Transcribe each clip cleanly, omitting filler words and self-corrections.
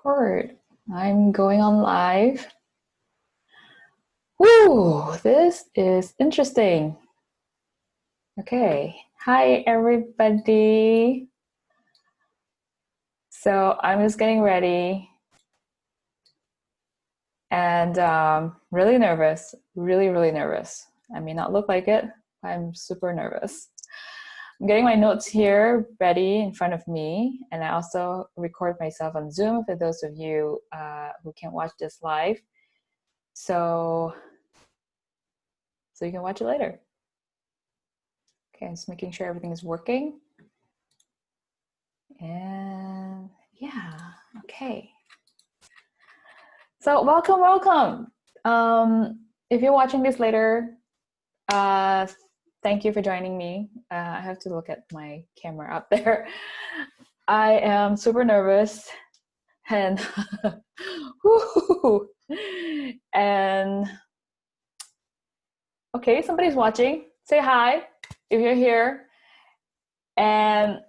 record. I'm going on live. Woo, this is interesting. Okay. Hi, everybody. So I'm just getting ready and really nervous. Really, really nervous. I may not look like it. I'm super nervous. I'm getting my notes here ready in front of me, and I also record myself on Zoom for those of you who can't watch this live. So you can watch it later. Okay, I'm just making sure everything is working. And yeah, okay. So welcome. If you're watching this later, thank you for joining me. I have to look at my camera up there. I am super nervous and and okay, somebody's watching. Say hi if you're here. And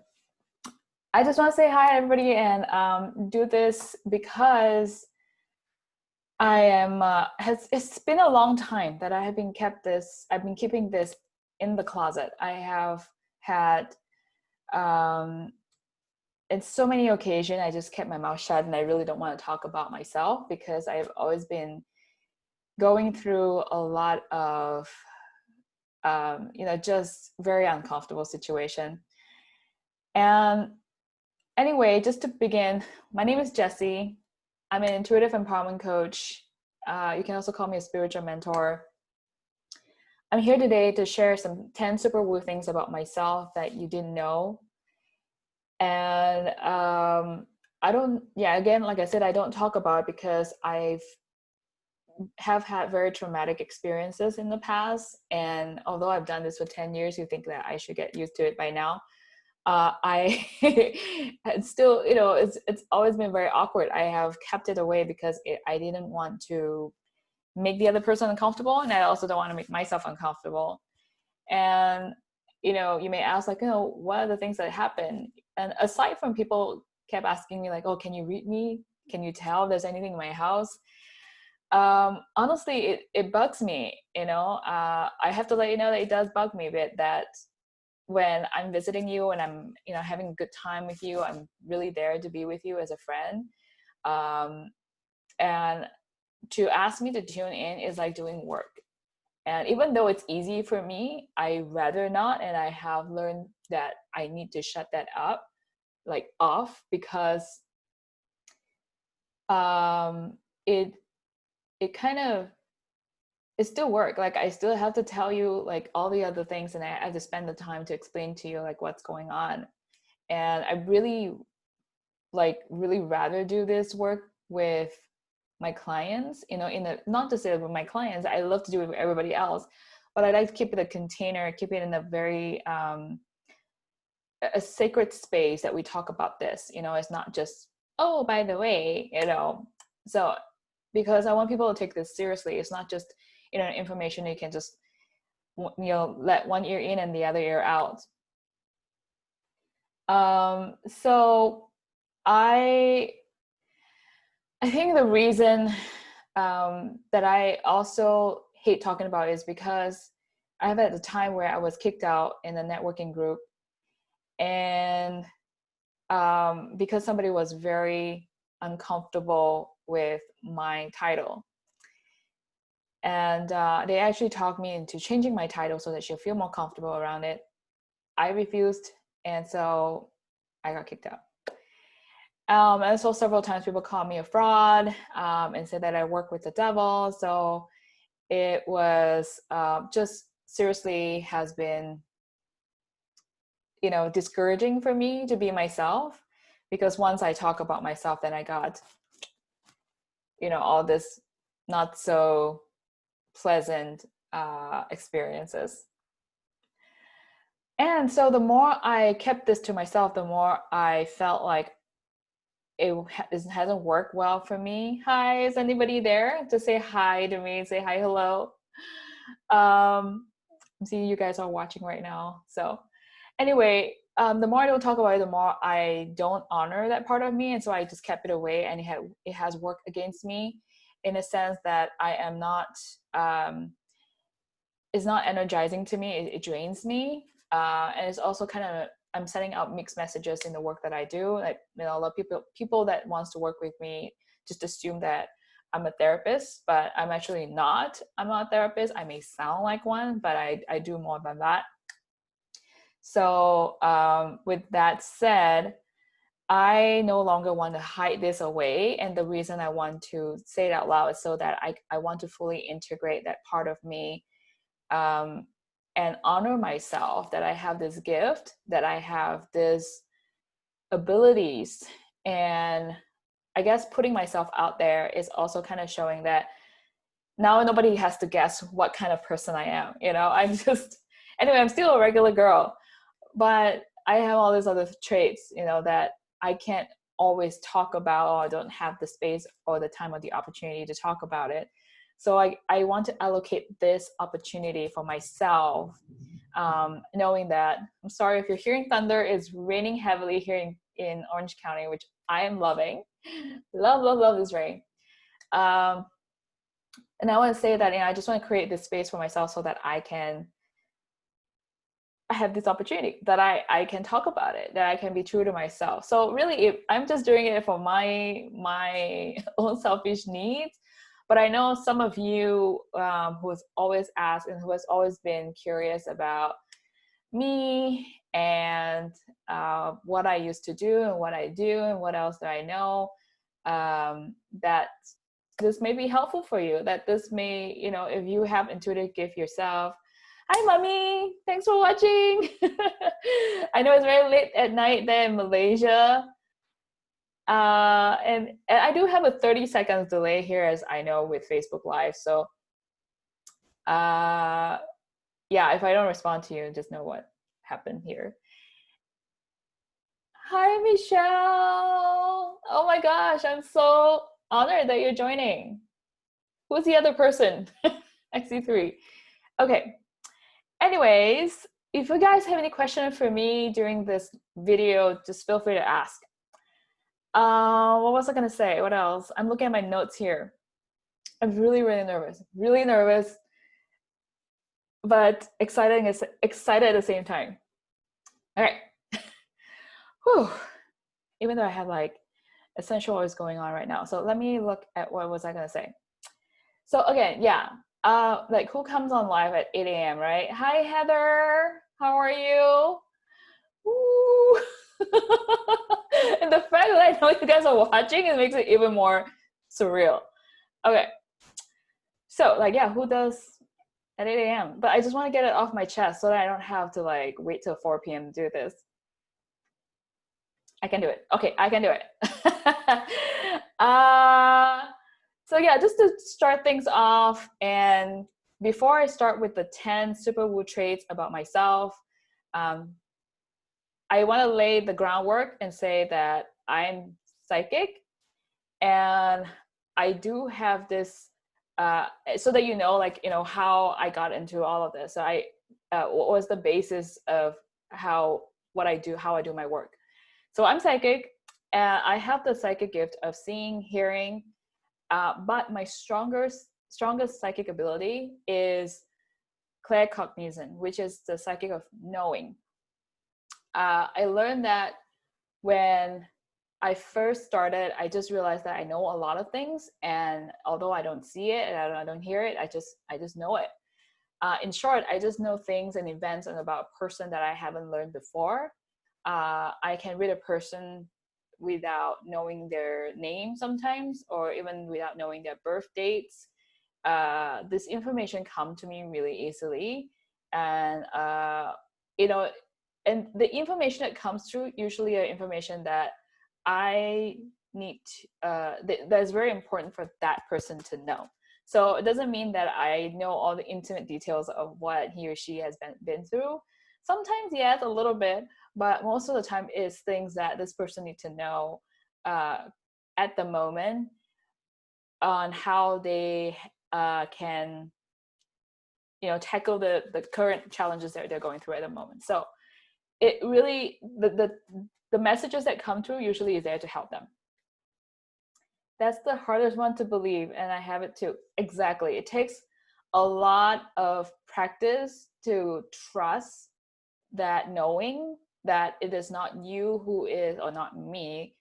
I just want to say hi, everybody, and do this because I am. It's been a long time that I have been I've been keeping this in the closet. I have had, in so many occasions, I just kept my mouth shut, and I really don't want to talk about myself because I've always been going through a lot of, just very uncomfortable situation. And anyway, just to begin, my name is Jessie. I'm an intuitive empowerment coach. You can also call me a spiritual mentor. I'm here today to share some 10 super woo things about myself that you didn't know. And again, like I said, I don't talk about it because have had very traumatic experiences in the past. And although I've done this for 10 years, you think that I should get used to it by now. I it's still, it's always been very awkward. I have kept it away because I didn't want to make the other person uncomfortable, and I also don't want to make myself uncomfortable. And you may ask, like, what are the things that happen? And aside from people kept asking me, like, oh, can you read me? Can you tell if there's anything in my house? Honestly, it bugs me. I have to let you know that it does bug me a bit, that when I'm visiting you and I'm, having a good time with you, I'm really there to be with you as a friend. And to ask me to tune in is like doing work. And even though it's easy for me, I rather not. And I have learned that I need to shut that up, like off, because it kind of, it's still work. Like I still have to tell you like all the other things, and I have to spend the time to explain to you like what's going on. And I really rather do this work with my clients, not to say with my clients, I love to do it with everybody else, but I like to keep it a container, keep it in a very a sacred space that we talk about this. It's not just, oh, by the way, so because I want people to take this seriously. It's not just information you can just let one ear in and the other ear out. So I think the reason that I also hate talking about is because I've had a time where I was kicked out in a networking group, and because somebody was very uncomfortable with my title. And they actually talked me into changing my title so that she'll feel more comfortable around it. I refused, and so I got kicked out. And so several times people called me a fraud and said that I work with the devil. So it was just seriously has been, discouraging for me to be myself, because once I talk about myself, then I got, all this not so pleasant experiences. And so the more I kept this to myself, the more I felt like it hasn't worked well for me. Hi, is anybody there to say hi to me? Say hi, hello. See, you guys are watching right now. So anyway, the more I don't talk about it, the more I don't honor that part of me, and so I just kept it away, and it has worked against me in a sense that I am not. It's not energizing to me. It drains me, and it's also kind of I'm sending out mixed messages in the work that I do. Like a lot of people that wants to work with me just assume that I'm a therapist, but I'm actually not. I'm not a therapist. I may sound like one, but I do more than that. So with that said, I no longer want to hide this away. And the reason I want to say it out loud is so that I want to fully integrate that part of me, and honor myself that I have this gift, that I have this abilities. And I guess putting myself out there is also kind of showing that now nobody has to guess what kind of person I am. I'm just, anyway, I'm still a regular girl, but I have all these other traits, that I can't always talk about, or I don't have the space or the time or the opportunity to talk about it. So I want to allocate this opportunity for myself, knowing that, I'm sorry if you're hearing thunder, it's raining heavily here in Orange County, which I am loving. Love this rain. And I want to say that, I just want to create this space for myself so that I have this opportunity, that I can talk about it, that I can be true to myself. So really, I'm just doing it for my own selfish needs. But I know some of you who has always asked and who has always been curious about me and what I used to do and what I do and what else do I know, that this may be helpful for you, that this may, if you have intuitive gift yourself. Hi, mommy. Thanks for watching. I know it's very late at night there in Malaysia. And I do have a 30 seconds delay here, as I know, with Facebook Live. So, yeah, if I don't respond to you, just know what happened here. Hi, Michelle. Oh my gosh, I'm so honored that you're joining. Who's the other person? I see 3. Okay. Anyways, if you guys have any questions for me during this video, just feel free to ask. What was I gonna say? What else? I'm looking at my notes here. I'm really nervous, but excited at the same time. All right. Whew. Even though I have like essential oils going on right now. So let me look at what was I gonna say. So again, yeah. Like who comes on live at 8 a.m., right? Hi, Heather. How are you? Woo. And the fact that I know you guys are watching, it makes it even more surreal. Okay. So like, yeah, who does at 8 a.m.? But I just want to get it off my chest so that I don't have to like wait till 4 p.m. to do this. I can do it. Okay, I can do it. So yeah, just to start things off, and before I start with the 10 super woo traits about myself, I want to lay the groundwork and say that I'm psychic, and I do have this, so that how I got into all of this. So what was the basis of how I do my work. So I'm psychic, and I have the psychic gift of seeing, hearing, but my strongest psychic ability is claircognizant, which is the psychic of knowing. I learned that when I first started, I just realized that I know a lot of things, and although I don't see it and I don't hear it, I just know it. In short, I just know things and events and about a person that I haven't learned before. I can read a person without knowing their name sometimes, or even without knowing their birth dates. This information come to me really easily, and and the information that comes through usually are information that I need that is very important for that person to know. So it doesn't mean that I know all the intimate details of what he or she has been through. Sometimes, yes, a little bit, but most of the time is things that this person needs to know at the moment, on how they can tackle the current challenges that they're going through at the moment. So it really, the messages that come through usually is there to help them. That's the hardest one to believe, and I have it too. Exactly. It takes a lot of practice to trust that, knowing that it is not you who is, or not me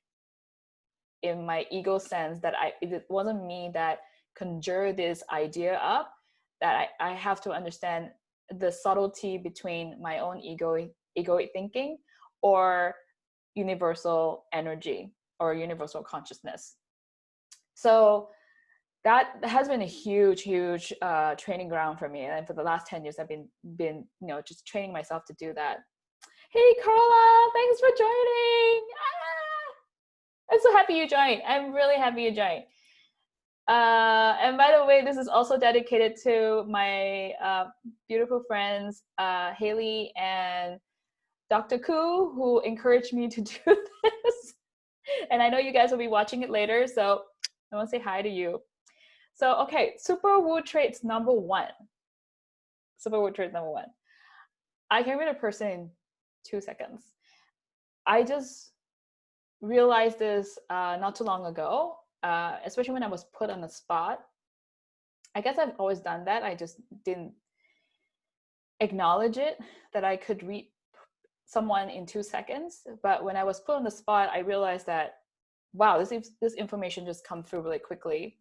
in my ego sense, that it wasn't me that conjured this idea up, that I have to understand the subtlety between my own egoic thinking or universal energy or universal consciousness. So that has been a huge training ground for me, and for the last 10 years I've been just training myself to do that. Hey Carla, thanks for joining. I'm so happy you joined. I'm really happy you joined. And by the way, this is also dedicated to my beautiful friends Haley and Dr. Koo, who encouraged me to do this. And I know you guys will be watching it later, so I want to say hi to you. So, okay, super woo traits number one. Super woo trait number one. I can read a person in 2 seconds. I just realized this not too long ago, especially when I was put on the spot. I guess I've always done that. I just didn't acknowledge it, that I could read someone in 2 seconds. But when I was put on the spot, I realized that, wow, this information just comes through really quickly.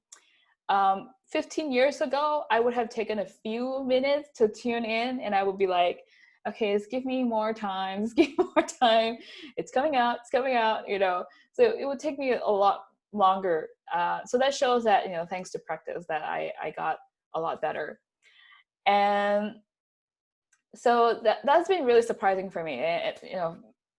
15 years ago, I would have taken a few minutes to tune in, and I would be like, okay, just give me more time, just give me more time. It's coming out, So it would take me a lot longer. So that shows that, thanks to practice, that I got a lot better. And so that's been really surprising for me,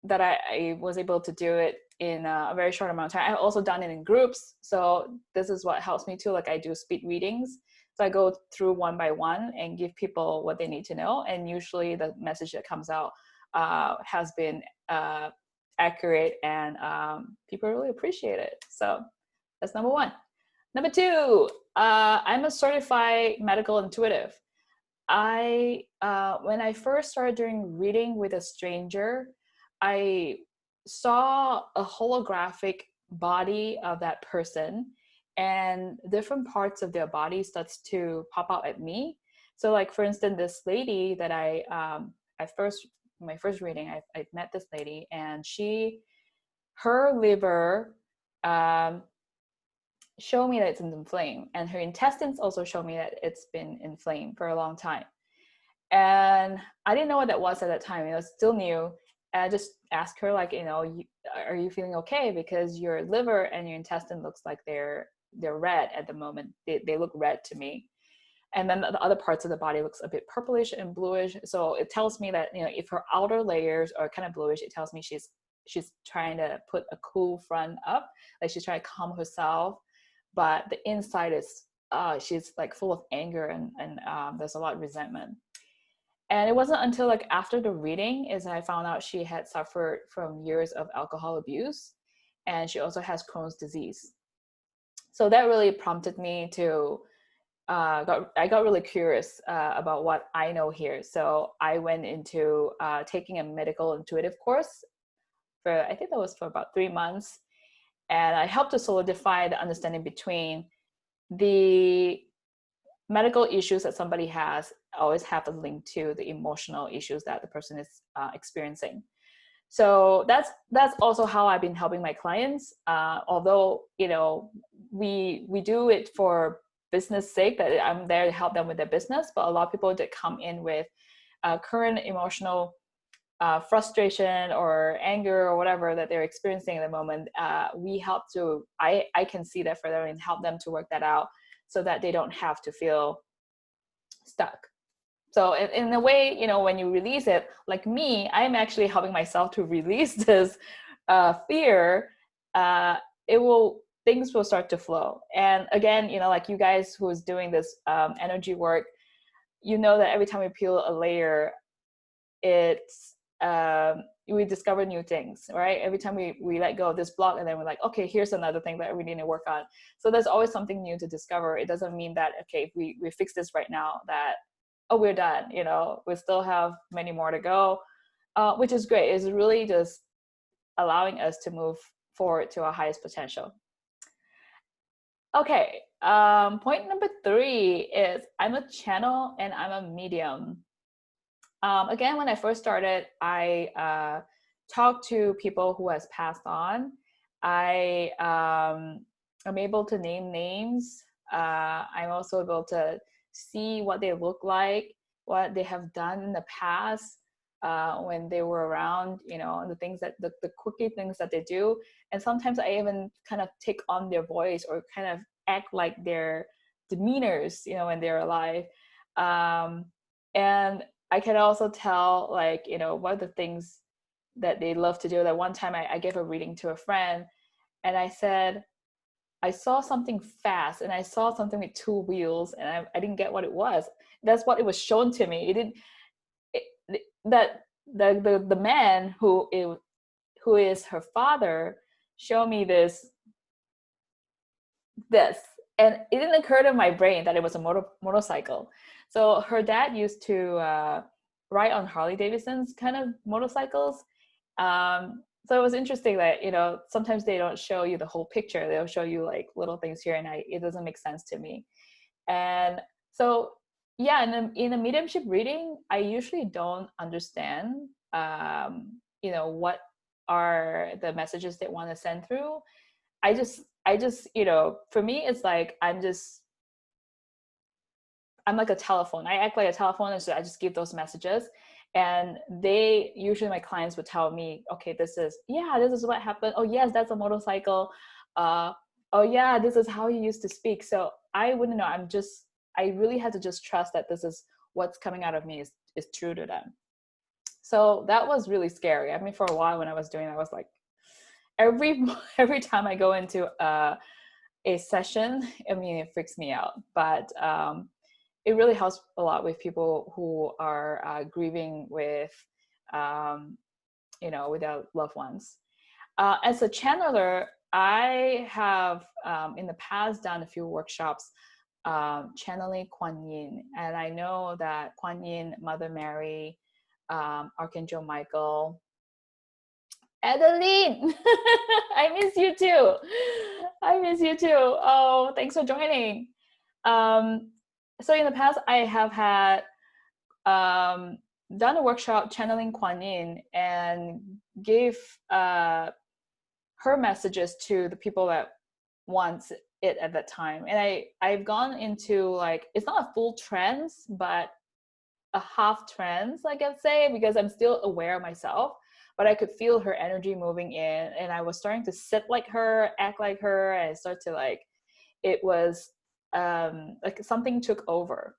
that I was able to do it in a very short amount of time. I've also done it in groups. So this is what helps me too. Like, I do speed readings. So I go through one by one and give people what they need to know. And usually the message that comes out has been accurate, and people really appreciate it. So that's number one. Number two, I'm a certified medical intuitive. When I first started doing reading with a stranger, I saw a holographic body of that person, and different parts of their body starts to pop out at me. So, like, for instance, this lady that my first reading, I met this lady, and her liver show me that it's inflamed, and her intestines also show me that it's been inflamed for a long time. And I didn't know what that was at that time. It was still new. And I just asked her, like, are you feeling okay? Because your liver and your intestine looks like they're red at the moment. They look red to me. And then the other parts of the body looks a bit purplish and bluish. So it tells me that, if her outer layers are kind of bluish, it tells me she's trying to put a cool front up, like she's trying to calm herself. But the inside is, she's like full of anger, and there's a lot of resentment. And it wasn't until like after the reading is I found out she had suffered from years of alcohol abuse, and she also has Crohn's disease. So that really prompted me to, I got really curious about what I know here. So I went into taking a medical intuitive course I think that was for about 3 months. And I helped to solidify the understanding between the medical issues that somebody has always have a link to the emotional issues that the person is experiencing. So that's also how I've been helping my clients. Although, we do it for business sake, that I'm there to help them with their business, but a lot of people that come in with current emotional frustration or anger or whatever that they're experiencing at the moment, we help to, I can see that for them and help them to work that out so that they don't have to feel stuck. So in a way, when you release it, like me, I'm actually helping myself to release this fear. Things will start to flow. And again, like you guys who's doing this energy work, that every time we peel a layer, it's we discover new things, right? Every time we let go of this block, and then we're like, okay, here's another thing that we need to work on. So there's always something new to discover. It doesn't mean that, okay, if we fix this right now, that, oh, we're done. We still have many more to go. which is great. It's really just allowing us to move forward to our highest potential. Okay, point number 3 is I'm a channel and I'm a medium. Again, when I first started, I talked to people who has passed on. I'm able to name names. I'm also able to see what they look like, what they have done in the past when they were around, you know, and the things that the quirky things that they do. And sometimes I even kind of take on their voice or kind of act like their demeanors, you know, when they're alive. And I can also tell, like, you know, what are the things that they love to do. That one time I gave a reading to a friend and I said, I saw something fast and I saw something with 2 wheels and I didn't get what it was. That's what it was shown to me. It didn't, that the man who is her father showed me this, and it didn't occur to my brain that it was a motorcycle. So her dad used to ride on Harley Davidson's kind of motorcycles. So it was interesting that, you know, sometimes they don't show you the whole picture. They'll show you like little things here, and it doesn't make sense to me. And so, yeah, in a mediumship reading, I usually don't understand, you know, what are the messages they want to send through. I just, you know, for me, it's like I'm like a telephone. I act like a telephone, and so I just give those messages. And they usually, my clients would tell me, okay, this is what happened. Oh yes, that's a motorcycle. Oh yeah, this is how he used to speak. So I wouldn't know. I really had to just trust that this is what's coming out of me is true to them. So that was really scary. I mean, for a while when I was doing that, I was like, every time I go into a session, I mean, it freaks me out. But it really helps a lot with people who are grieving with, you know, without loved ones. As a channeler, I have in the past done a few workshops channeling Kuan Yin, and I know that Kuan Yin, Mother Mary, Archangel Michael, Adeline, I miss you too. I miss you too. Oh, thanks for joining. So in the past, I have had done a workshop channeling Kuan Yin and gave her messages to the people that want it at that time. And I've gone into, like, it's not a full trance, but a half trance, I can say, because I'm still aware of myself, but I could feel her energy moving in, and I was starting to sit like her, act like her, and start to, like, it was like something took over.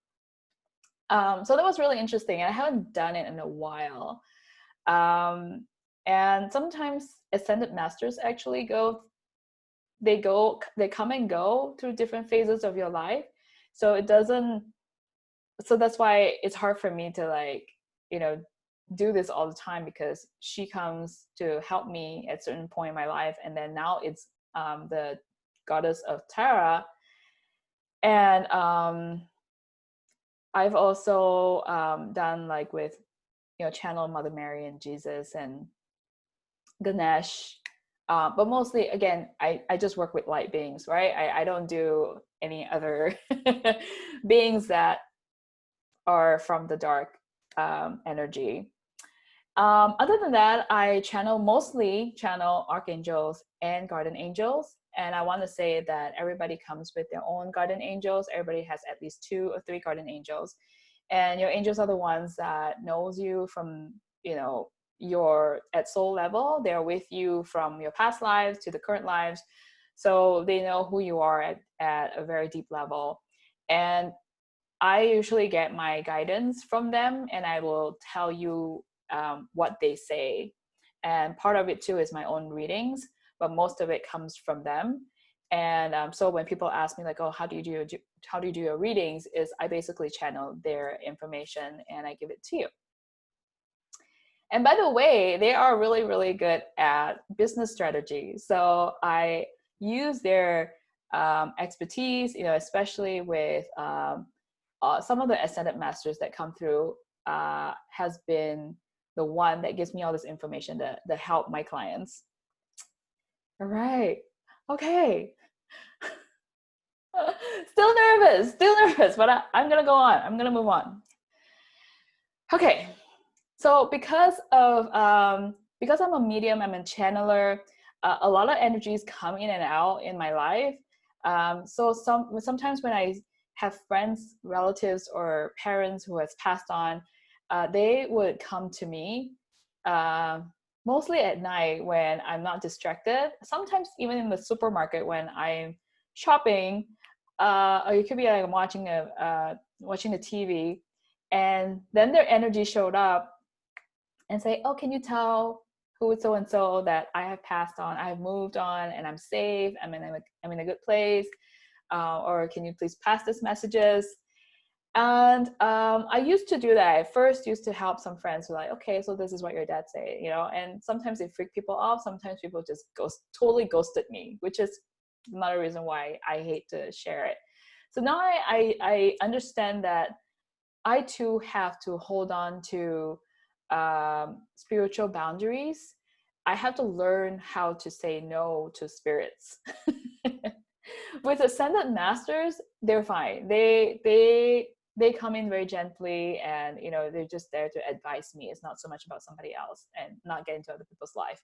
So that was really interesting, and I haven't done it in a while. And sometimes ascended masters actually they come and go through different phases of your life. So that's why it's hard for me to, like, you know, do this all the time, because she comes to help me at a certain point in my life, and then now it's the goddess of Tara. And I've also done, like, with, you know, channel Mother Mary and Jesus and Ganesh. But mostly, again, I just work with light beings, right? I don't do any other beings that are from the dark energy. Other than that, I mostly channel archangels and guardian angels. And I want to say that everybody comes with their own guardian angels. Everybody has at least 2 or 3 guardian angels. And your angels are the ones that knows you from, you know, your at soul level. They're with you from your past lives to the current lives. So they know who you are at a very deep level. And I usually get my guidance from them, and I will tell you what they say. And part of it too is my own readings, but most of it comes from them. And so when people ask me, like, oh, how do you do your readings, is I basically channel their information and I give it to you. And by the way, they are really, really good at business strategy. So I use their expertise, you know, especially with some of the ascended masters that come through has been the one that gives me all this information to help my clients. All right. Okay. Still nervous, but I'm going to go on. I'm going to move on. Okay. So because I'm a medium, I'm a channeler, a lot of energies come in and out in my life. So sometimes when I have friends, relatives, or parents who has passed on, they would come to me, mostly at night when I'm not distracted. Sometimes even in the supermarket when I'm shopping, or it could be like I'm watching the TV, and then their energy showed up and say, oh, can you tell who so and so that I have passed on, I have moved on, and I'm safe, I'm in a good place, or can you please pass this messages? And I used to do that. I first used to help some friends who are like, okay, so this is what your dad say, and sometimes it freaked people off. Sometimes people just totally ghosted me, which is another reason why I hate to share it. So now I understand that I too have to hold on to spiritual boundaries. I have to learn how to say no to spirits. With ascended masters, they're fine. They come in very gently, and they're just there to advise me. It's not so much about somebody else and not get into other people's life.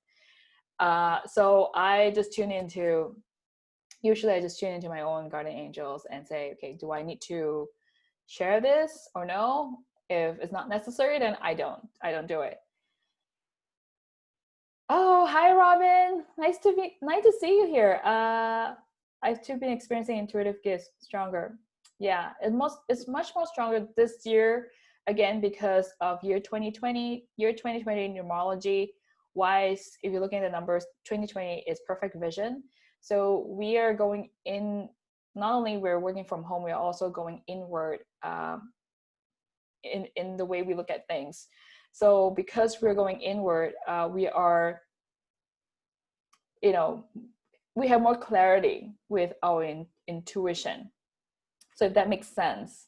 So usually I just tune into my own guardian angels and say, okay, do I need to share this or no? If it's not necessary, then I don't do it. Oh, hi Robin. Nice to see you here. I've too been experiencing intuitive gifts stronger. Yeah, it's much more stronger this year, again, because of year 2020 numerology wise. If you're looking at the numbers, 2020 is perfect vision. So we are going in, not only we're working from home, we're also going inward, in the way we look at things. So because we're going inward, we are, we have more clarity with our intuition. So if that makes sense.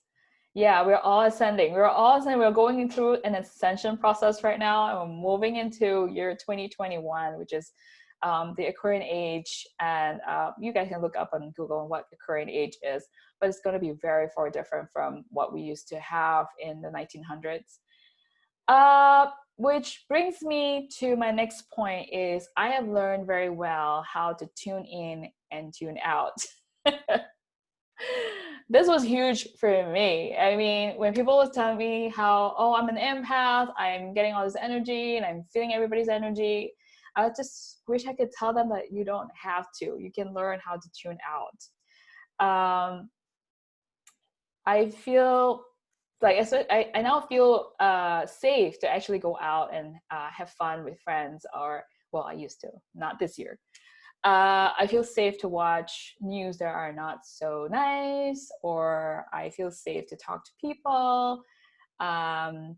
Yeah, we're all ascending. We're going through an ascension process right now, and we're moving into year 2021, which is the Aquarian age. And you guys can look up on Google what Aquarian age is, but it's going to be very far different from what we used to have in the 1900s. Which brings me to my next point is I have learned very well how to tune in and tune out. This was huge for me. I mean, when people was telling me how, oh, I'm an empath, I'm getting all this energy and I'm feeling everybody's energy, I just wish I could tell them that you don't have to. You can learn how to tune out. I feel like I now feel safe to actually go out and have fun with friends, or, well, I used to, not this year. I feel safe to watch news that are not so nice, or I feel safe to talk to people. And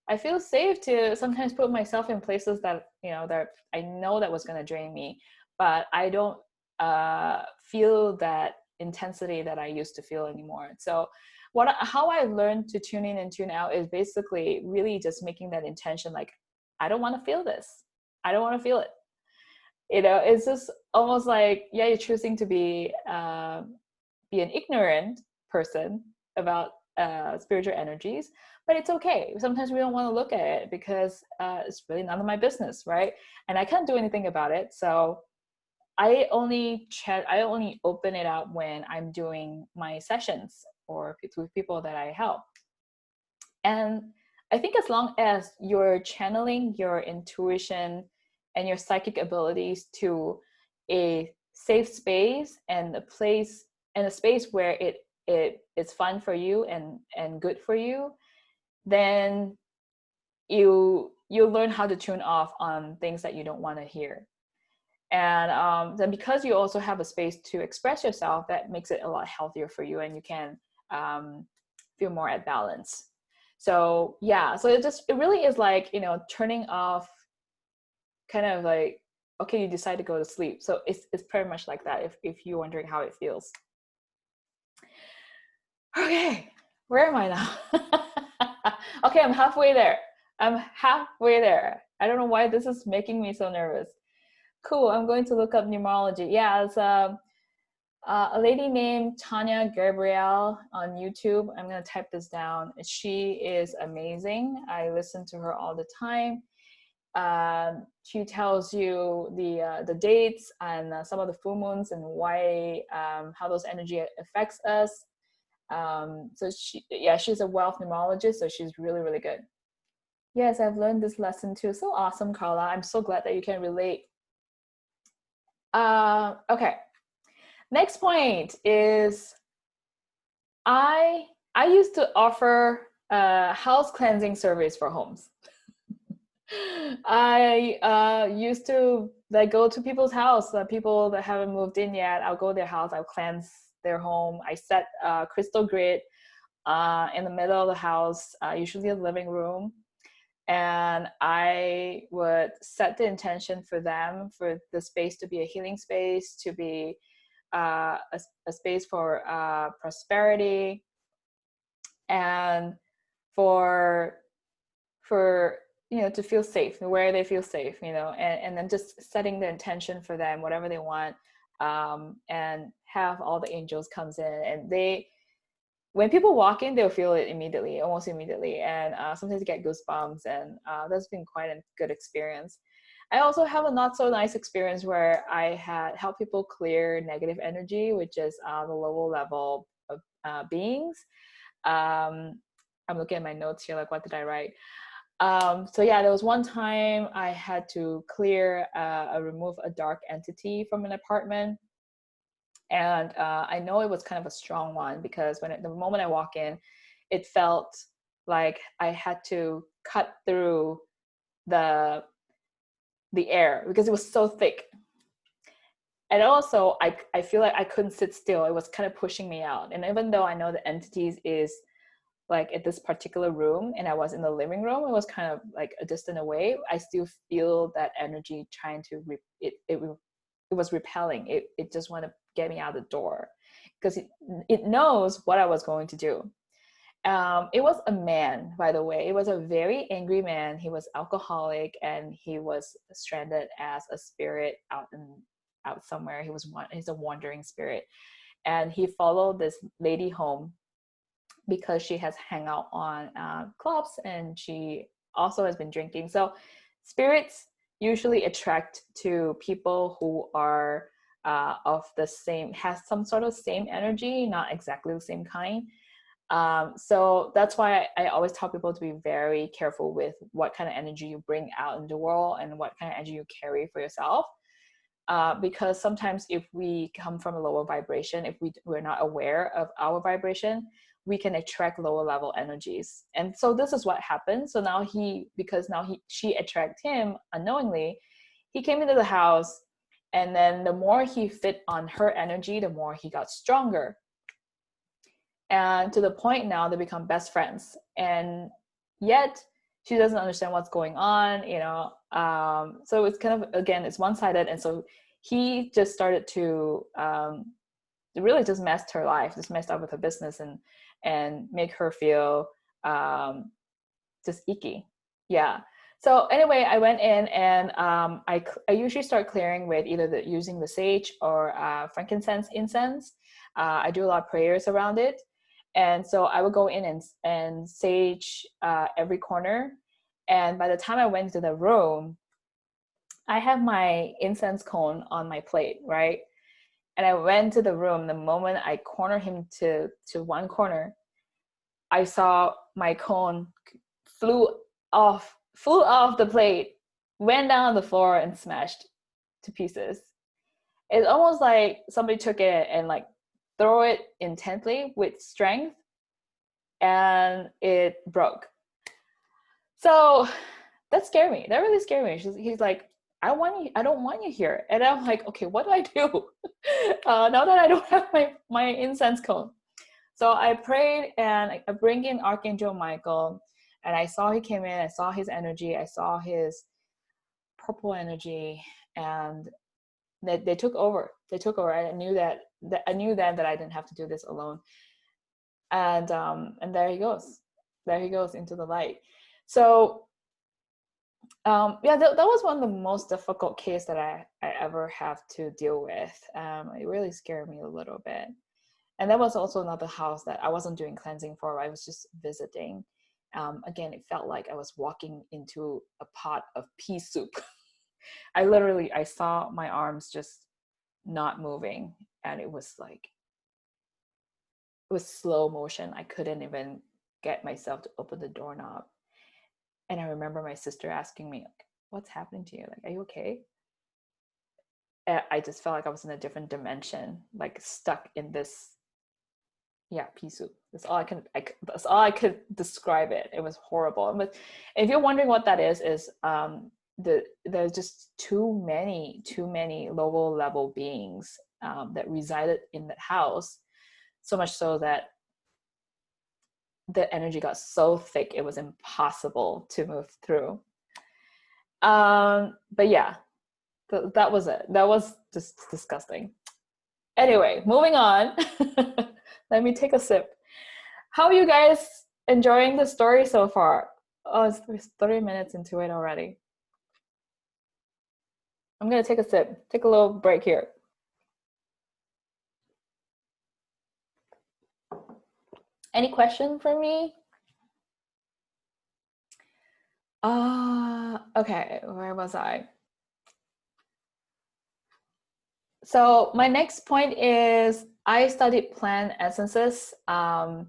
I feel safe to sometimes put myself in places that, that I know that was going to drain me, but I don't feel that intensity that I used to feel anymore. So how I learned to tune in and tune out is basically really just making that intention, like, I don't want to feel this. I don't want to feel it. It's just almost like, yeah, you're choosing to be an ignorant person about spiritual energies, but it's okay. Sometimes we don't want to look at it because it's really none of my business, right? And I can't do anything about it. So I only open it up when I'm doing my sessions or with people that I help. And I think as long as you're channeling your intuition and your psychic abilities to a safe space and a space where it's fun for you and good for you, then you learn how to tune off on things that you don't want to hear. And then because you also have a space to express yourself, that makes it a lot healthier for you, and you can feel more at balance. So yeah, so it really is like, turning off, kind of like, okay, you decide to go to sleep. So it's pretty much like that, if you're wondering how it feels. Okay, where am I now? Okay, I'm halfway there. I'm halfway there. I don't know why this is making me so nervous. Cool. I'm going to look up numerology. Yeah, it's a lady named Tanya Gabrielle on YouTube. I'm going to type this down. She is amazing. I listen to her all the time. She tells you the dates and some of the full moons and why how those energy affects us. So she's a wealth numerologist, so she's really, really good. Yes, I've learned this lesson too. So awesome, Carla. I'm so glad that you can relate. Okay. Next point is I used to offer house cleansing service for homes. I used to like go to people's house, people that haven't moved in yet. I'll go to their house, I'll cleanse their home. I set a crystal grid in the middle of the house, usually the living room. And I would set the intention for them, for the space to be a healing space, to be a space for prosperity, and for to feel safe, where they feel safe, and then just setting the intention for them, whatever they want, and have all the angels comes in, and when people walk in, they'll feel it immediately, almost immediately, and sometimes get goosebumps, and that's been quite a good experience. I also have a not so nice experience where I had helped people clear negative energy, which is the lower level of beings. I'm looking at my notes here, like what did I write? So yeah, there was one time I had to remove a dark entity from an apartment. And I know it was kind of a strong one because the moment I walk in, it felt like I had to cut through the air because it was so thick. And also I feel like I couldn't sit still. It was kind of pushing me out. And even though I know the entities is like at this particular room and I was in the living room, it was kind of like a distant away, I still feel that energy trying to it was repelling. It just wanted to get me out the door because it knows what I was going to do. It was a man, by the way. It was a very angry man. He was alcoholic and he was stranded as a spirit out somewhere. He's a wandering spirit, and he followed this lady home because she has hung out on clubs and she also has been drinking. So spirits usually attract to people who are of the same, has some sort of same energy, not exactly the same kind. So that's why I always tell people to be very careful with what kind of energy you bring out in the world and what kind of energy you carry for yourself. Because sometimes if we come from a lower vibration, if we're not aware of our vibration, we can attract lower level energies. And so this is what happened. So now she attracted him unknowingly. He came into the house, and then the more he fit on her energy, the more he got stronger. And to the point now they become best friends. And yet she doesn't understand what's going on, so it's kind of, again, it's one-sided. And so he just started to really just messed her life, just messed up with her business and make her feel just icky. Yeah. So anyway, I went in and I usually start clearing with either using the sage or frankincense incense. I do a lot of prayers around it. And so I would go in and sage every corner. And by the time I went to the room, I have my incense cone on my plate, right? And I went to the room. The moment I corner him to one corner, I saw my cone flew off the plate, went down on the floor and smashed to pieces. It's almost like somebody took it and like throw it intently with strength, and it broke. So that scared me. That really scared me. He's like, I don't want you here. And I'm like, okay, what do I do now that I don't have my incense cone? So I prayed and I bring in Archangel Michael, and I saw he came in. I saw his energy. I saw his purple energy, and they took over. They took over. I knew that I didn't have to do this alone. And there he goes. There he goes into the light. So Yeah, that was one of the most difficult case that I ever have to deal with. It really scared me a little bit. And that was also another house that I wasn't doing cleansing for. I was just visiting. Again, it felt like I was walking into a pot of pea soup. I saw my arms just not moving, and it was slow motion. I couldn't even get myself to open the doorknob. And I remember my sister asking me, like, what's happening to you? Like, are you okay? And I just felt like I was in a different dimension, like stuck in this, yeah, pea soup. That's all I could describe it. It was horrible. But if you're wondering what that is there's just too many lower level beings that resided in that house, so much so that the energy got so thick it was impossible to move through. But yeah, that was it. That was just disgusting. Anyway, moving on. Let me take a sip. How are you guys enjoying the story so far? Oh, it's 30 minutes into it already. I'm gonna take a sip, take a little break here. Any question for me? Okay, where was I? So my next point is I studied plant essences, aka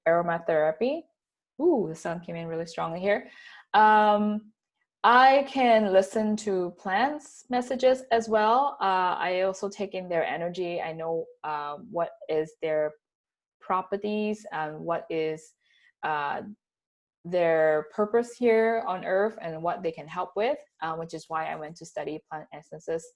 aromatherapy. Ooh, the sound came in really strongly here. I can listen to plants' messages as well. I also take in their energy. I know what is their properties and what is uh, their purpose here on earth and what they can help with, which is why I went to study plant essences.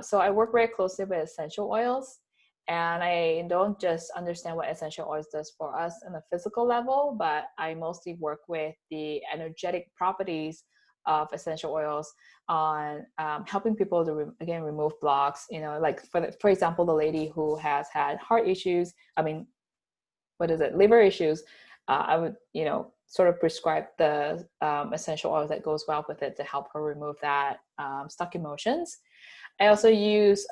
So I work very closely with essential oils, and I don't just understand what essential oils does for us on a physical level, but I mostly work with the energetic properties of essential oils on helping people to again remove blocks. You know, like for example, the lady who has had heart issues. I mean, what is it, liver issues. I would, sort of prescribe the essential oils that goes well with it to help her remove that stuck emotions. I also use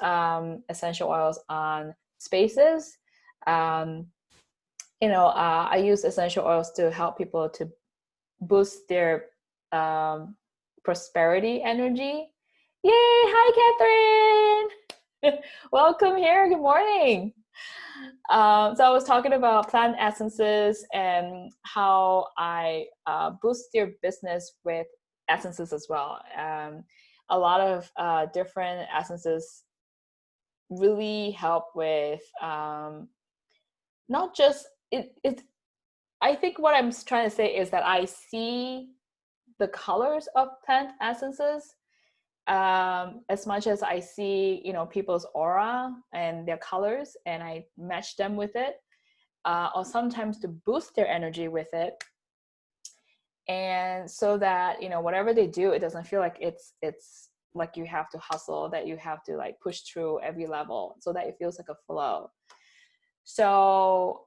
essential oils on spaces. I use essential oils to help people to boost their prosperity energy. Yay! Hi, Catherine. Welcome here. Good morning. So I was talking about plant essences and how I boost your business with essences as well. A lot of different essences really help with not just it. I think what I'm trying to say is that I see the colors of plant essences as much as I see, people's aura and their colors, and I match them with it, or sometimes to boost their energy with it, and so that whatever they do, it doesn't feel like it's like you have to hustle, that you have to like push through every level, so that it feels like a flow. So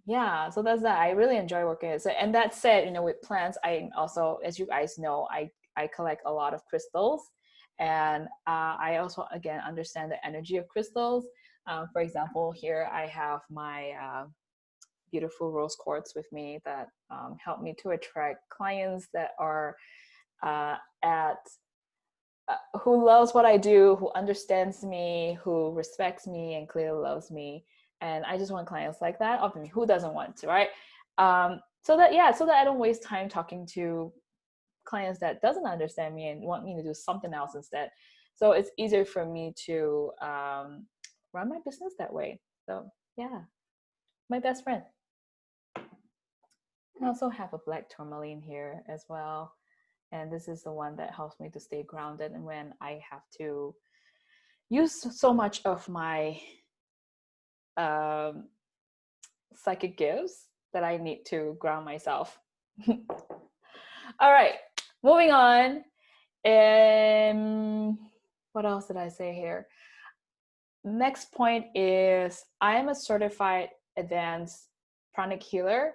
yeah, so that's that. I really enjoy working with it. So, and that said, with plants, I also, as you guys know, I collect a lot of crystals, and I also again understand the energy of crystals. For example, here I have my beautiful rose quartz with me that help me to attract clients that are at who loves what I do, who understands me, who respects me, and clearly loves me. And I just want clients like that. Often, who doesn't want to, right? So that I don't waste time talking to clients that doesn't understand me and want me to do something else instead. So it's easier for me to run my business that way. So yeah, my best friend. I also have a black tourmaline here as well. And this is the one that helps me to stay grounded. And when I have to use so much of my um, psychic gifts, that I need to ground myself. All right, moving on. What else did I say here? Next point is I am a certified advanced pranic healer.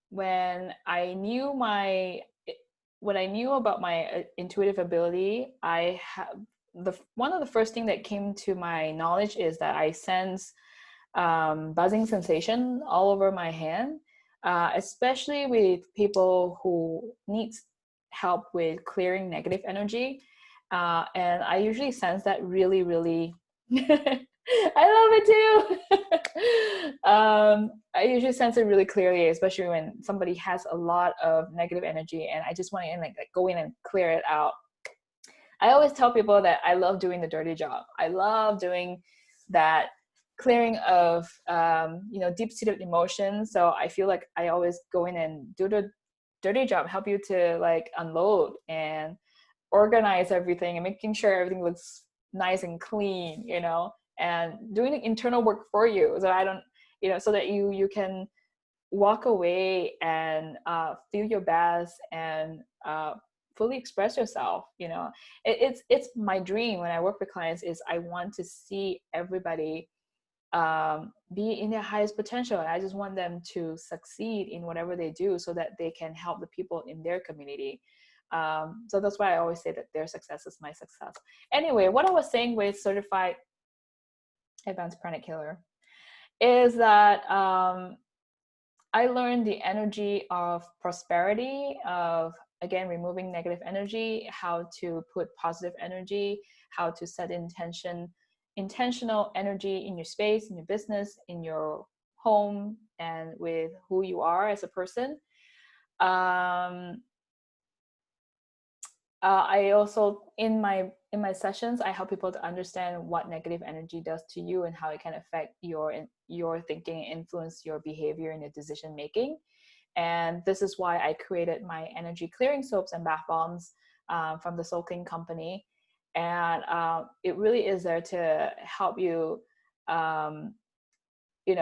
when I knew my when I knew about my intuitive ability, I have the one of the first thing that came to my knowledge is that I sense buzzing sensation all over my hand, especially with people who need help with clearing negative energy. And I usually sense that really, really. I love it too. I usually sense it really clearly, especially when somebody has a lot of negative energy, and I just want to like go in and clear it out. I always tell people that I love doing the dirty job. I love doing that clearing of deep-seated emotions. So I feel like I always go in and do the dirty job, help you to like unload and organize everything and making sure everything looks nice and clean, and doing the internal work for you, so I don't, so that you can walk away and feel your best and fully express yourself. It's my dream when I work with clients is I want to see everybody be in their highest potential, and I just want them to succeed in whatever they do so that they can help the people in their community. So that's why I always say that their success is my success. Anyway, what I was saying with certified advanced pranic healer is that I learned the energy of prosperity, of again removing negative energy, how to put positive energy, how to set intentional energy in your space, in your business, in your home, and with who you are as a person. I also in my sessions I help people to understand what negative energy does to you and how it can affect your thinking, influence your behavior and your decision making. And this is why I created my energy clearing soaps and bath bombs from the Soul Clean company. And it really is there to help you, when you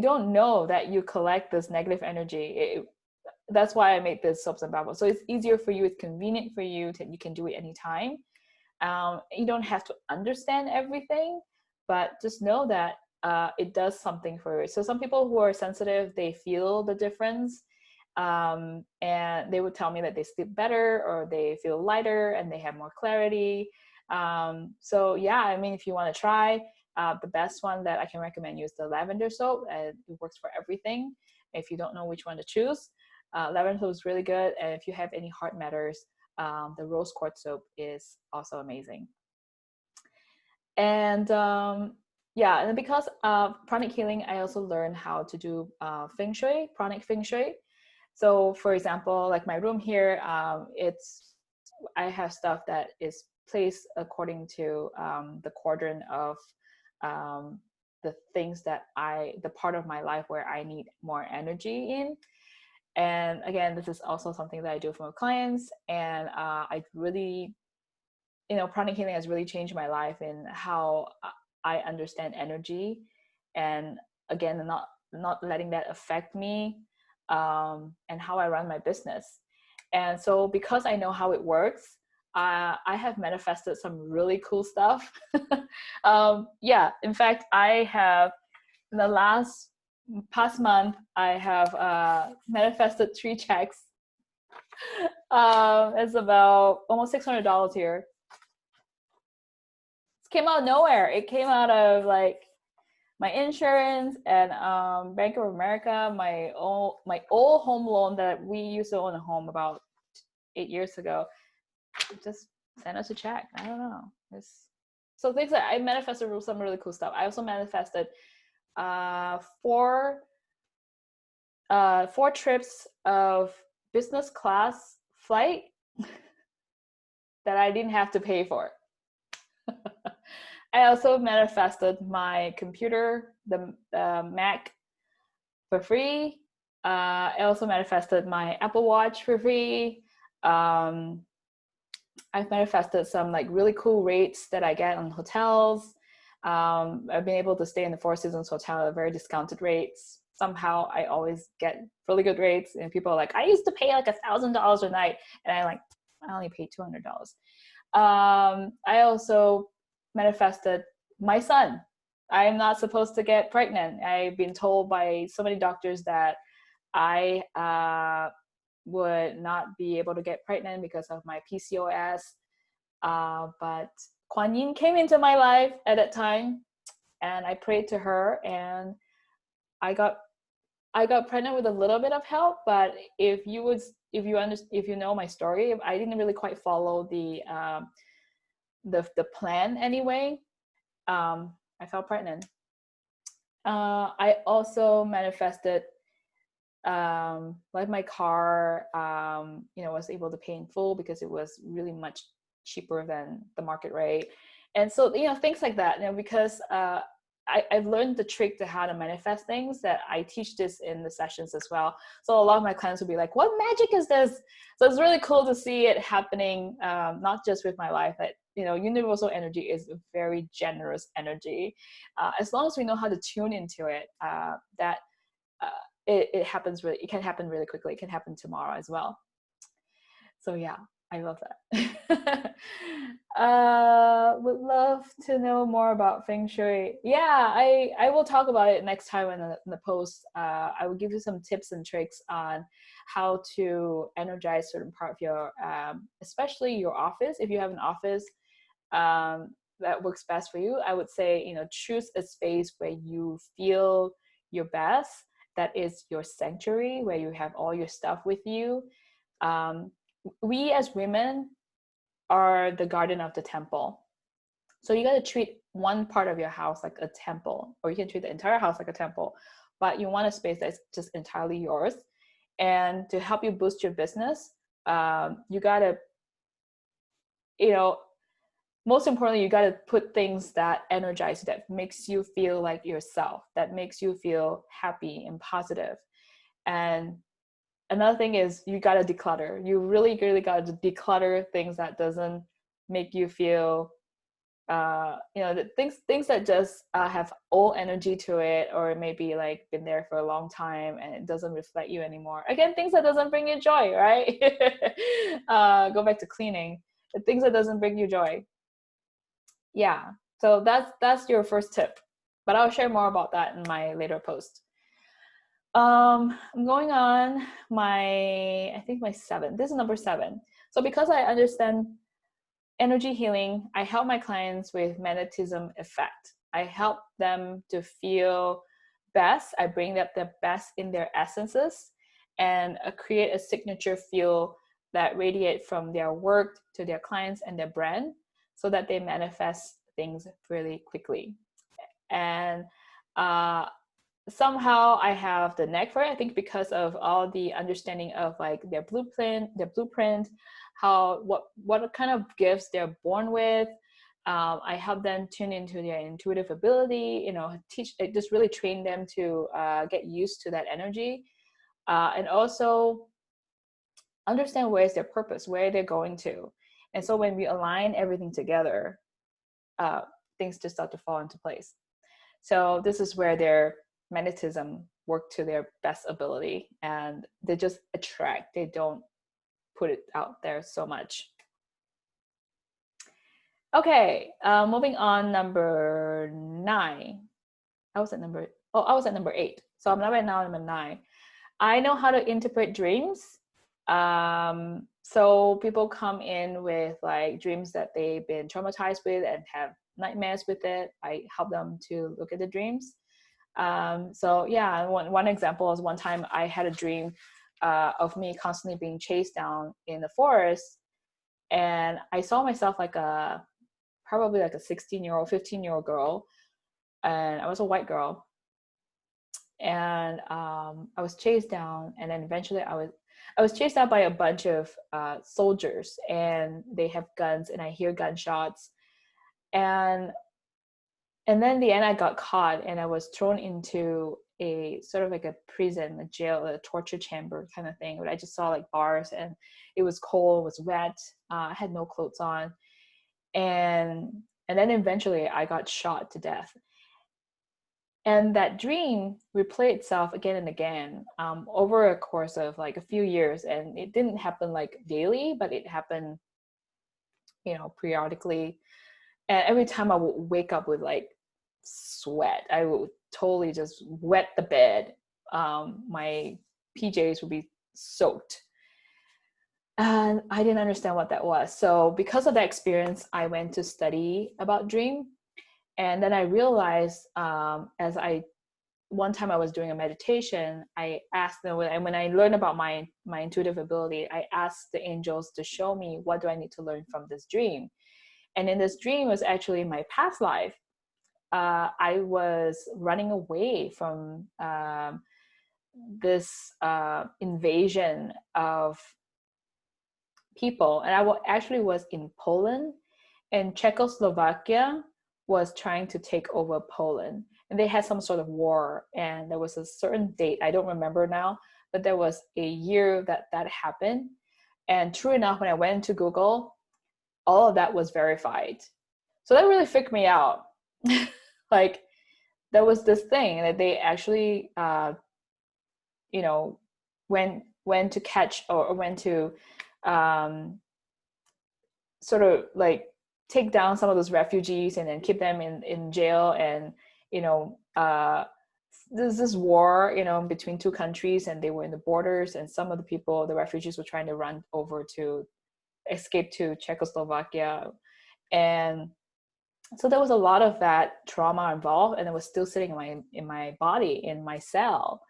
don't know that you collect this negative energy. That's why I made this soaps and bath bombs. So it's easier for you, it's convenient for you, you can do it anytime. You don't have to understand everything, but just know that it does something for you. So some people who are sensitive, they feel the difference, and they would tell me that they sleep better or they feel lighter and they have more clarity. So yeah, I mean, if you want to try, the best one that I can recommend you is the lavender soap. It works for everything. If you don't know which one to choose, lavender soap is really good. And if you have any heart matters, the rose quartz soap is also amazing. And yeah, and because of pranic healing, I also learned how to do feng shui, pranic feng shui. So for example, like my room here, I have stuff that is placed according to the quadrant of the things that the part of my life where I need more energy in. And again, this is also something that I do for my clients. And I really, pranic healing has really changed my life in how I understand energy. And again, not letting that affect me, and how I run my business. And so because I know how it works, I have manifested some really cool stuff. Yeah, in fact, I have, in the past month, I have manifested 3 checks. It's about almost $600 here. It came out of nowhere. It came out of like my insurance and Bank of America, my old home loan that we used to own a home about 8 years ago. Just sent us a check. I don't know. So things that I manifested some really cool stuff. I also manifested 4 trips of business class flight that I didn't have to pay for. I also manifested my computer, the Mac, for free. I also manifested my Apple Watch for free. I've manifested some like really cool rates that I get on hotels. I've been able to stay in the Four Seasons Hotel at very discounted rates. Somehow I always get really good rates, and people are like, I used to pay like $1,000 a night, and I only paid $200. I also manifested my son. I'm not supposed to get pregnant. I've been told by so many doctors that I would not be able to get pregnant because of my PCOS. But Kuan Yin came into my life at that time, and I prayed to her, and I got pregnant with a little bit of help. But if you know my story, I didn't really quite follow the plan anyway. I fell pregnant. I also manifested, like my car, was able to pay in full because it was really much cheaper than the market rate. And so, things like that, because I've learned the trick to how to manifest things, that I teach this in the sessions as well. So a lot of my clients will be like, what magic is this? So it's really cool to see it happening, not just with my life, but universal energy is a very generous energy. As long as we know how to tune into it, that it happens it can happen really quickly. It can happen tomorrow as well. So yeah, I love that. Would love to know more about Feng Shui. Yeah, I will talk about it next time in the post. I will give you some tips and tricks on how to energize certain part of your, especially your office. If you have an office that works best for you, I would say, choose a space where you feel your best. That is your sanctuary, where you have all your stuff with you. We as women are the garden of the temple. So you got to treat one part of your house like a temple, or you can treat the entire house like a temple, but you want a space that's just entirely yours. And to help you boost your business, you got to, most importantly, you got to put things that energize you, that makes you feel like yourself, that makes you feel happy and positive. And another thing is you got to declutter. You really, really got to declutter things that doesn't make you feel, the things that just have old energy to it, or maybe like been there for a long time and it doesn't reflect you anymore. Again, things that doesn't bring you joy, right? Go back to cleaning. The things that doesn't bring you joy. Yeah, so that's your first tip, but I'll share more about that in my later post. I'm going on I think my 7. This is number 7. So because I understand energy healing, I help my clients with magnetism effect. I help them to feel best. I bring up the best in their essences and create a signature feel that radiate from their work to their clients and their brand, so that they manifest things really quickly. And somehow I have the knack for it, I think, because of all the understanding of like their blueprint, what kind of gifts they're born with. I help them tune into their intuitive ability, just really train them to get used to that energy, and also understand where is their purpose, where they're going to. And so when we align everything together, things just start to fall into place. So this is where their magnetism work to their best ability, and they just attract. They don't put it out there so much. Okay, moving on, number 9. I was at number 8. So I'm right now number 9. I know how to interpret dreams. So people come in with like dreams that they've been traumatized with and have nightmares with it. I help them to look at the dreams. So yeah, one example is one time I had a dream of me constantly being chased down in the forest, and I saw myself like probably like a 16-year-old, 15-year-old girl, and I was a white girl, and I was chased down, and then eventually I was chased out by a bunch of soldiers, and they have guns, and I hear gunshots, and then in the end I got caught, and I was thrown into a sort of like a prison, a jail, a torture chamber kind of thing, where I just saw like bars, and it was cold, it was wet, I had no clothes on, and then eventually I got shot to death. And that dream replayed itself again and again over a course of like a few years. And it didn't happen like daily, but it happened, periodically. And every time I would wake up with like sweat. I would totally just wet the bed. My PJs would be soaked. And I didn't understand what that was. So because of that experience, I went to study about dream. And then I realized one time I was doing a meditation, I asked them, when I learned about my intuitive ability, I asked the angels to show me what do I need to learn from this dream. And in this dream was actually my past life. I was running away from this invasion of people, and actually was in Poland, and Czechoslovakia was trying to take over Poland, and they had some sort of war, and there was a certain date, I don't remember now, but there was a year that happened. And true enough, when I went into Google, all of that was verified. So that really freaked me out. Like, there was this thing that they actually you know, when to catch, or when to sort of like take down some of those refugees and then keep them in jail. And there's this war, between two countries, and they were in the borders, and some of the people, the refugees, were trying to run over to escape to Czechoslovakia. And so there was a lot of that trauma involved, and it was still sitting in my body, in my cell.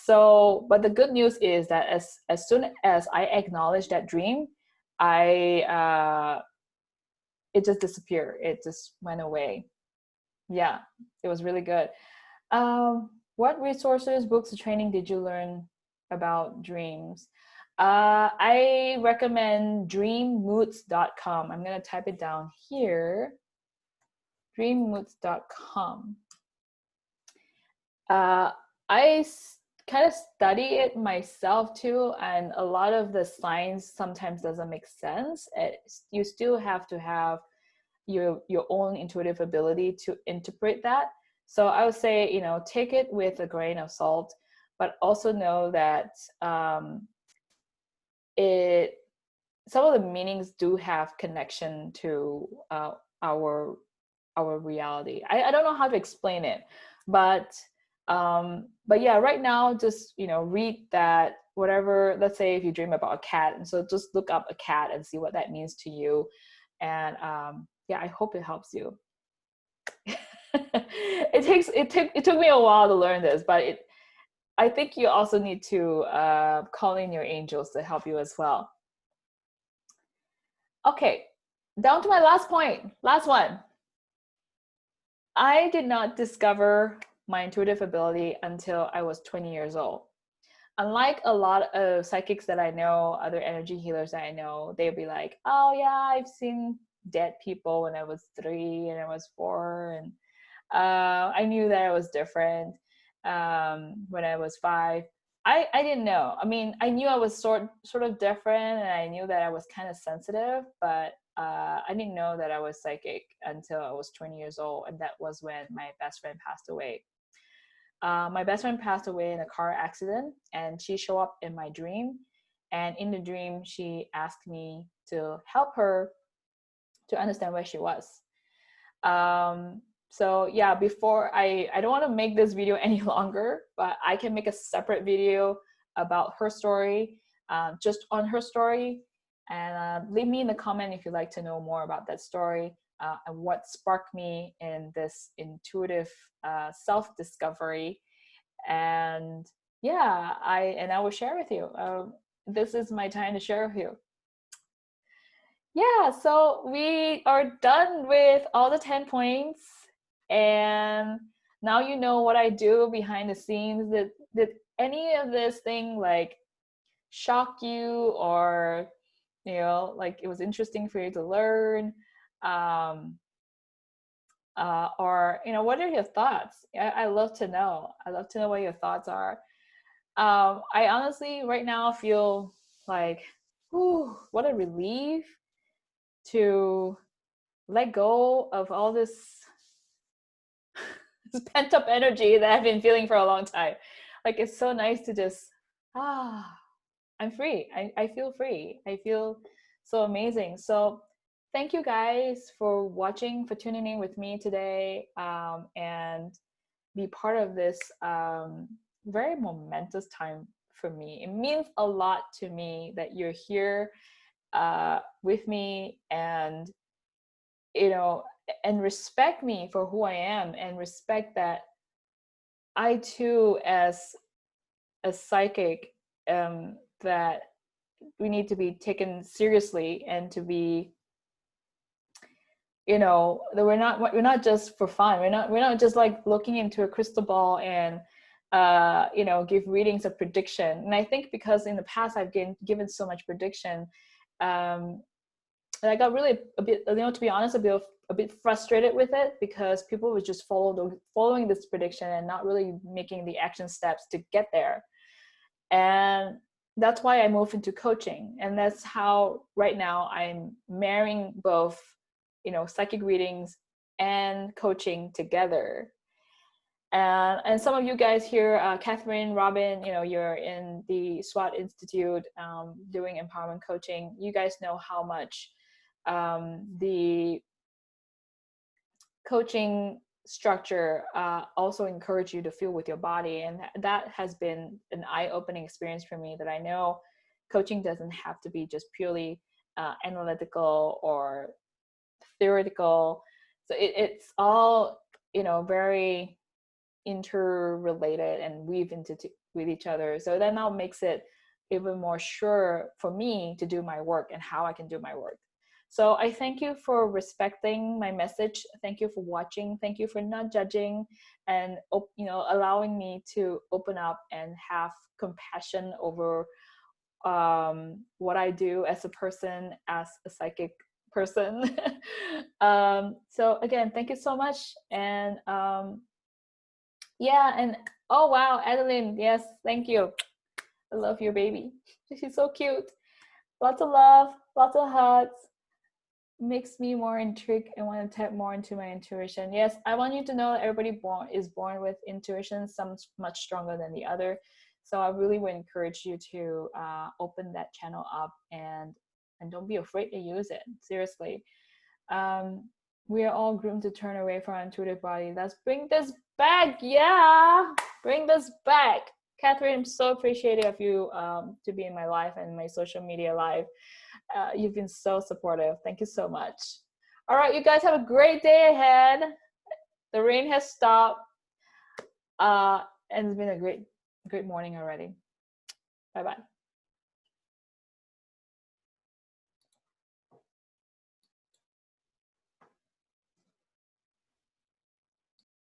So, but the good news is that as soon as I acknowledged that dream, it just disappeared. It just went away. Yeah, it was really good. What resources, books, or training did you learn about dreams? I recommend dreammoods.com. I'm going to type it down here. Dreammoods.com. I kind of study it myself too, and a lot of the science sometimes doesn't make sense. You still have to have your own intuitive ability to interpret that. So I would say, take it with a grain of salt, but also know that some of the meanings do have connection to our reality. I don't know how to explain it, but yeah, right now, just read that, whatever. Let's say if you dream about a cat, and so just look up a cat and see what that means to you. And yeah, I hope it helps you. It took me a while to learn this, but I think you also need to call in your angels to help you as well. Okay, down to my last point, last one. I did not discover my intuitive ability until I was 20 years old. Unlike a lot of psychics that I know, other energy healers that I know, they'll be like, oh yeah, I've seen dead people when I was 3 and I was 4, and I knew that I was different when I was 5. I didn't know. I mean, I knew I was sort of different, and I knew that I was kind of sensitive, but I didn't know that I was psychic until I was 20 years old, and that was when my best friend passed away. My best friend passed away in a car accident, and she showed up in my dream. And in the dream, she asked me to help her to understand where she was. So yeah, before I don't want to make this video any longer, but I can make a separate video about her story, just on her story. And leave me in the comment if you'd like to know more about that story and what sparked me in this intuitive self-discovery. And yeah, I will share with you. This is my time to share with you. Yeah, so we are done with all the 10 points. And now you know what I do behind the scenes. Did any of this thing like shock you, or like it was interesting for you to learn? Or what are your thoughts? I love to know. I love to know what your thoughts are. I honestly right now feel like, whew, what a relief to let go of all this pent up energy that I've been feeling for a long time. Like, it's so nice to just, I'm free. I feel free. I feel so amazing. So thank you guys for watching, for tuning in with me today, and be part of this very momentous time for me. It means a lot to me that you're here with me, and and respect me for who I am, and respect that I too, as a psychic, that we need to be taken seriously, and to be, that we're not just for fun. We're not just like looking into a crystal ball and give readings of prediction. And I think because in the past I've given so much prediction, and I got really a bit, to be honest, a bit frustrated with it, because people were just following this prediction and not really making the action steps to get there. And that's why I moved into coaching, and that's how right now I'm marrying both, psychic readings and coaching together. And some of you guys here, Catherine, Robin, you're in the SWAT Institute, doing empowerment coaching. You guys know how much the coaching structure also encourage you to feel with your body, and that has been an eye-opening experience for me, that I know coaching doesn't have to be just purely analytical or theoretical. So it's all very interrelated and weave into with each other. So that now makes it even more sure for me to do my work and how I can do my work. So I thank you for respecting my message. Thank you for watching. Thank you for not judging, and allowing me to open up and have compassion over what I do as a person, as a psychic person. So again, thank you so much. And yeah, and oh wow, Adeline, yes, thank you. I love your baby. She's so cute. Lots of love, lots of hugs. Makes me more intrigued and want to tap more into my intuition. Yes, I want you to know that everybody is born with intuition, some much stronger than the other. So I really would encourage you to open that channel up, and don't be afraid to use it. Seriously. We are all groomed to turn away from our intuitive body. Let's bring this back. Yeah, bring this back. Catherine, I'm so appreciative of you to be in my life and my social media life. You've been so supportive. Thank you so much. All right, you guys have a great day ahead. The rain has stopped, and it's been a great morning already. Bye-bye.